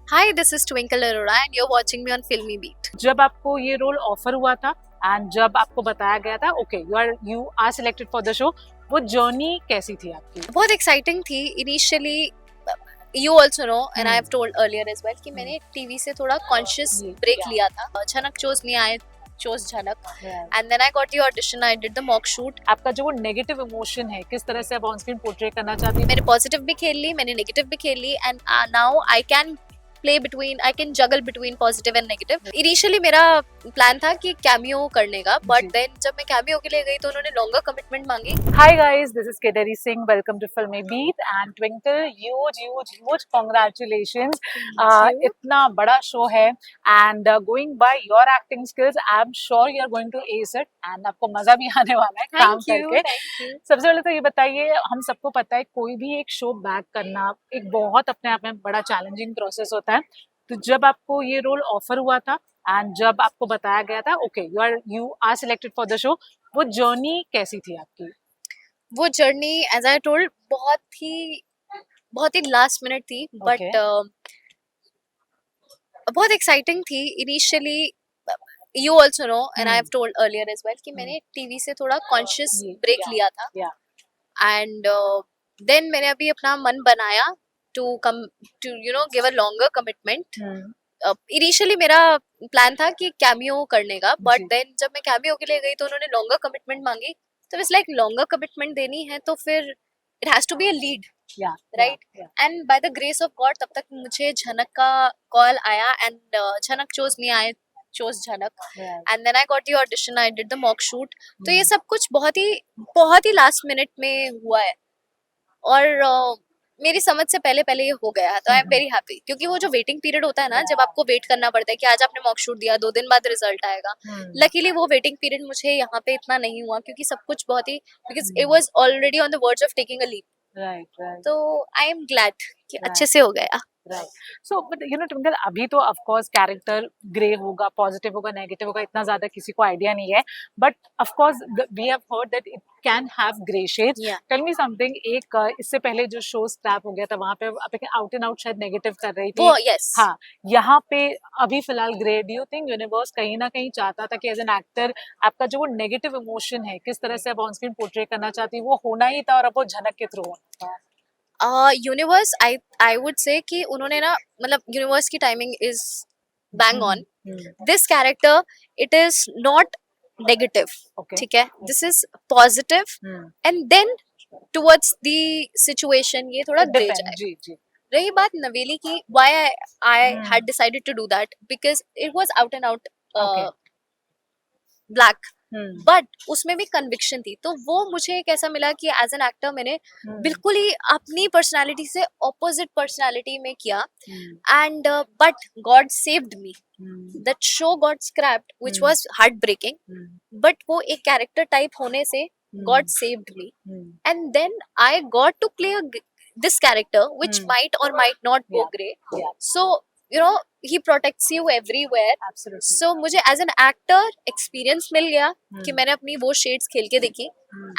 Hi, this is Twinkle Arora and you're watching me on Filmy Beat. जब आपको ये role offer हुआ था एंड जब आपको बताया गया था okay you are selected for the show, वो जर्नी कैसी थी आपकी? बहुत एक्साइटिंग थी initially. You also know and I have told earlier as well कि मैंने टीवी से थोड़ा कॉन्शियस ब्रेक लिया था. झनक chose me, I chose Jhanak and then I got the audition. I did the mock shoot. आपका जो वो नेगेटिव इमोशन है किस तरह से आप ऑन स्क्रीन पोर्ट्रे करना चाहती हैं? मैंने पॉजिटिव भी खेल ली, मैंने नेगेटिव भी खेल ली and now I can play between, I can juggle between positive and negative. Initially मेरा प्लान था कि कैमियो करने का, बट देन जब मैं कैमियो के लिए गई तो उन्होंने लॉन्गर कमिटमेंट मांगी. Hi guys, this is Kedari Singh. Welcome to filmy beat and Twinkle, huge congratulations. इतना बड़ा शो है and going by your acting skills I am sure you are going to ace it and आपको मजा भी आने वाला है काम करके. सबसे पहले तो ये बताइए, हम सबको पता है कोई भी एक शो बैक करना एक बहुत अपने आप में बड़ा चैलेंजिंग प्रोसेस होता है. तो जब आपको ये रोल ऑफर हुआ था एंड जब आपको बताया गया था okay you are selected for the show, वो जर्नी कैसी थी आपकी? वो जर्नी एज आई टोल्ड बहुत ही लास्ट मिनट थी, बट बहुत एक्साइटिंग थी initially. You also know and I have told earlier as well कि मैंने टीवी से थोड़ा कॉन्शियस ब्रेक लिया था एंड देन मैंने अभी अपना मन बनाया to come to give a longer commitment. Initially मेरा प्लान था कि कैमियो करने का, बट देन जब मैं कैमियो के लिए गई तो उन्होंने लॉन्गर कमिटमेंट मांगी. तो इट्स लाइक लॉन्गर कमिटमेंट देनी है तो फिर it has to be a lead, right? And by the grace of God तब तक मुझे झनक का कॉल आया and Jhanak chose me, I chose Jhanak and then I got the audition. I did the mock shoot. तो ये सब कुछ बहुत ही लास्ट मिनट में हुआ है और मेरी समझ से पहले ये हो गया, तो आई एम वेरी हैप्पी. क्योंकि वो जो वेटिंग पीरियड होता है ना, जब आपको वेट करना पड़ता है कि आज आपने मॉक शूट दिया, 2 दिन बाद रिजल्ट आएगा. लकीली वो वेटिंग पीरियड मुझे यहाँ पे इतना नहीं हुआ क्योंकि सब कुछ बहुत ही, because it was already on the verge of taking a leap. तो आई एम ग्लैड कि अच्छे से हो गया. राइट. सो बट ट्विंकल, अभी तो ऑफ कोर्स कैरेक्टर ग्रे होगा, पॉजिटिव होगा, नेगेटिव होगा, इतना ज्यादा किसी को आइडिया नहीं है. But of course we have heard that it can have grey shades. Tell me something. एक इससे पहले जो शो स्क्रैप हो गया था वहां पे आप एक आउट एंड आउट शायद नेगेटिव कर रही थी. yes. हाँ, यहाँ पे अभी फिलहाल grey. Do you think universe कहीं ना कहीं चाहता था कि एज एन एक्टर आपका जो वो नेगेटिव इमोशन है किस तरह से आप ऑन स्क्रीन पोर्ट्रे करना चाहती वो होना ही था और अब वो झनक के थ्रू होना था? यूनिवर्स, आई वुड से कि उन्होंने ना, मतलब यूनिवर्स की timing is bang on. This character, it is not negative, ठीक है? This is positive and then towards the situation ये थोड़ा ग्रे जाए. रही बात नवेली की, why I had decided to do that, because it was out and out black, but उसमें भी कन्विक्शन थी. तो वो मुझे कैसा मिला कि एज एन एक्टर मैंने बिल्कुल ही अपनी पर्सनालिटी से ऑपोजिट पर्सनालिटी में किया and but God saved me. That show got scrapped which was heart breaking, but वो एक कैरेक्टर टाइप होने से God saved me and then I got to play this character which might or might not go grey. So he protects you everywhere. Absolutely. So मुझे as an actor experience मिल गया कि मैंने अपनी वो shades खेल के देखी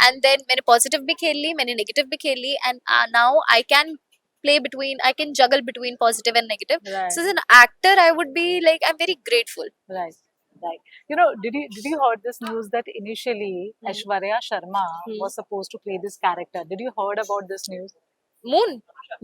and then मैंने positive भी खेल ली, मैंने negative भी खेल ली and now I can juggle between positive and negative. Right. So as an actor I would be like, I'm very grateful. Right. Did you heard this news that initially Aishwarya Sharma was supposed to play this character? Did you heard about this news? Moon?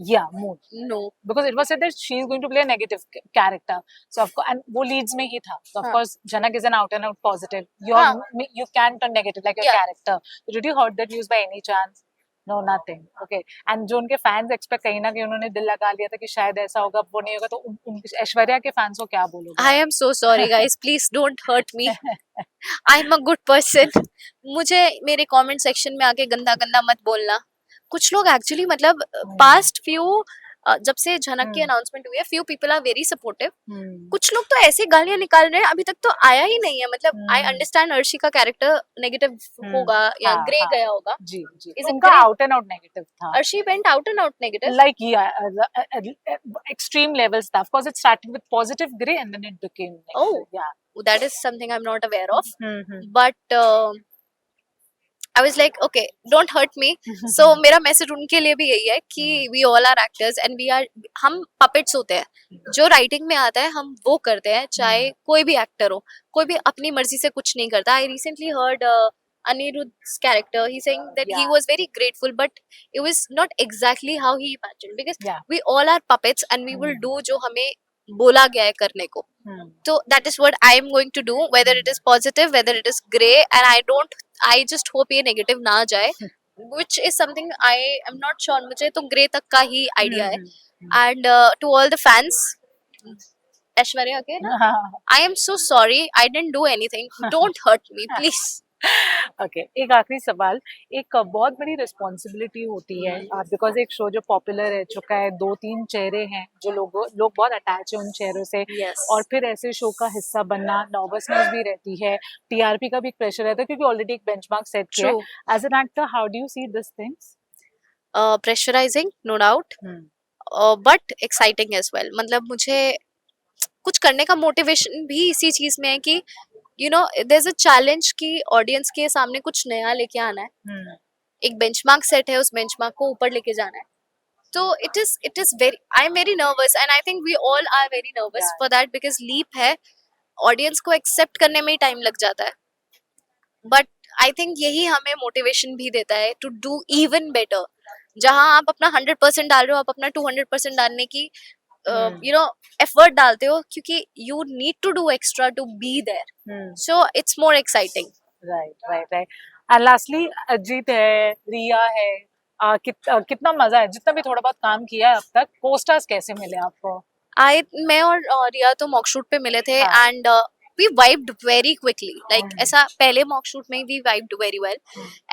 Yeah, Moon. No. Because it was said that she is going to play a negative character. So of course, and वो leads में ही था. So of course, Janak is an out and out positive. You can turn negative like your character. So did you heard that news by any chance? No, nothing. Okay. And जो उनके fans expect कहीं ना कहीं उन्होंने दिल लगा लिया था कि शायद ऐसा होगा, वो नहीं होगा, तो ऐश्वर्या के fans को क्या बोलोगे? I am so sorry guys. Please don't hurt me. I'm a good person. मुझे मेरे comment section में आके गंदा गंदा मत बोलना. कुछ लोग एक्चुअली, मतलब पास्ट फ्यू, जब से झनक की अनाउंसमेंट हुई है, few people are very supportive. कुछ लोग तो ऐसे गालियां निकाल रहे हैं, अभी तक तो आया ही नहीं है. मतलब आई अंडरस्टैंड अर्शी का कैरेक्टर नेगेटिव होगा या ग्रे गया होगा. जी. उनका आउट एंड आउट नेगेटिव था. Arshi went out and out negative, like extreme levels था. Of course it started with positive grey and then it became negative. That is something I am not aware of. But I was like okay don't hurt me. So मेरा message उनके लिए भी यही है कि we all are actors and we are, हम puppets होते हैं. जो राइटिंग में आता है हम वो करते हैं, चाहे कोई भी एक्टर हो. कोई भी अपनी मर्जी से कुछ नहीं करता. I recently heard Anirudh's character, he's saying that he was very grateful, but it was not exactly how he imagined, because we all are puppets and we will do जो हमें बोला गया है करने को. So that is what I am going to do, whether it is positive, whether it is grey, and I just hope ये negative ना जाए, which is something I am not sure. मुझे तो grey तक का ही idea है. And to all the fans, Aishwarya के ना, I am so sorry, I didn't do anything. Don't hurt me, please. Okay, एक आखिरी सवाल. एक बहुत बड़ी रिस्पॉन्सिबिलिटी होती है बिकॉज एक शो जो पॉपुलर रह चुका है, 2-3 चेहरे हैं जो लोग बहुत अटैच है उन चेहरों से. Yes. और फिर ऐसे शो का हिस्सा बनना, नर्वसनेस भी रहती है, टीआरपी का भी एक प्रेशर रहता है क्योंकि ऑलरेडी एक बेंचमार्क सेट किया है. As an actor, how do you see this things? Pressurizing, no doubt, but exciting as well. मतलब मुझे कुछ करने का मोटिवेशन भी इसी चीज में है कि देयर इज अ चैलेंज कि ऑडियंस के सामने कुछ नया लेके आना है. एक बेंचमार्क सेट है, उस बेंचमार्क को ऊपर लेके जाना है. तो it is very, I am very nervous and I think we all are very nervous for that, because leap है. ऑडियंस को एक्सेप्ट करने में ही टाइम लग जाता है, बट आई थिंक यही हमें मोटिवेशन भी देता है टू डू इवन बेटर. जहां आप अपना 100% डाल रहे हो, आप अपना 200% डालने की एफर्ट डालते हो, क्योंकि you need to do extra to be there. So it's more exciting. Right. And lastly, Ajit है, रिया है, कितना मजा है जितना भी थोड़ा बहुत काम किया है अब तक. कोस्टार्स कैसे मिले आपको? मैं और रिया तो मॉक शूट पे मिले थे, and we vibed very quickly, like ऐसा पहले मॉक शूट में we vibed very well.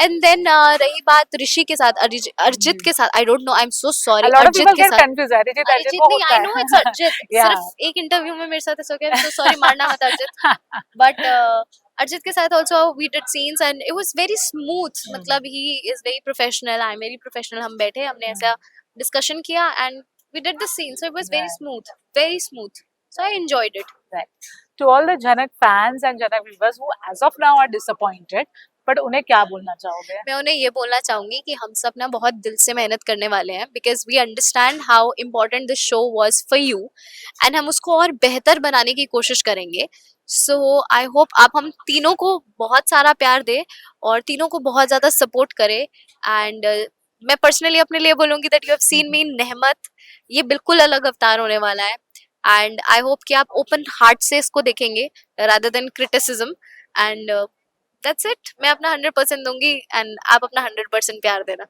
And then रही बात ऋषि के साथ, अर्जित के साथ, I don't know, I'm so sorry. अर्जित के साथ, अर्जित नहीं, I know it's अर्जित. सिर्फ एक इंटरव्यू में मेरे साथ ऐसा हो गया, I'm so sorry, मारना मत अर्जित. But अर्जित के साथ also we did scenes and it was very smooth. मतलब he is very professional, I'm very professional. हम बैठे, हमने ऐसा डिस्कशन किया and we did the scene, so it was very smooth, very smooth. So I enjoyed it. Right. To all the Janak fans and Janak viewers who as of now are disappointed, but उन्हें क्या बोलना चाहोगे? मैं उन्हें ये बोलना चाहूंगी कि हम सब ना बहुत दिल से मेहनत करने वाले हैं, because we understand how important the show was for you, and हम उसको और बेहतर बनाने की कोशिश करेंगे. So I hope आप हम तीनों को बहुत सारा प्यार दे और तीनों को बहुत ज्यादा सपोर्ट करे. And मैं पर्सनली अपने लिए बोलूंगी that you have seen me in नेहमत. ये बिल्कुल अलग अवतार होने वाला है. एंड आई होप कि आप ओपन हार्ट से इसको देखेंगे rather than criticism. And that's it. मैं अपना 100% दूंगी एंड आप अपना 100% प्यार देना.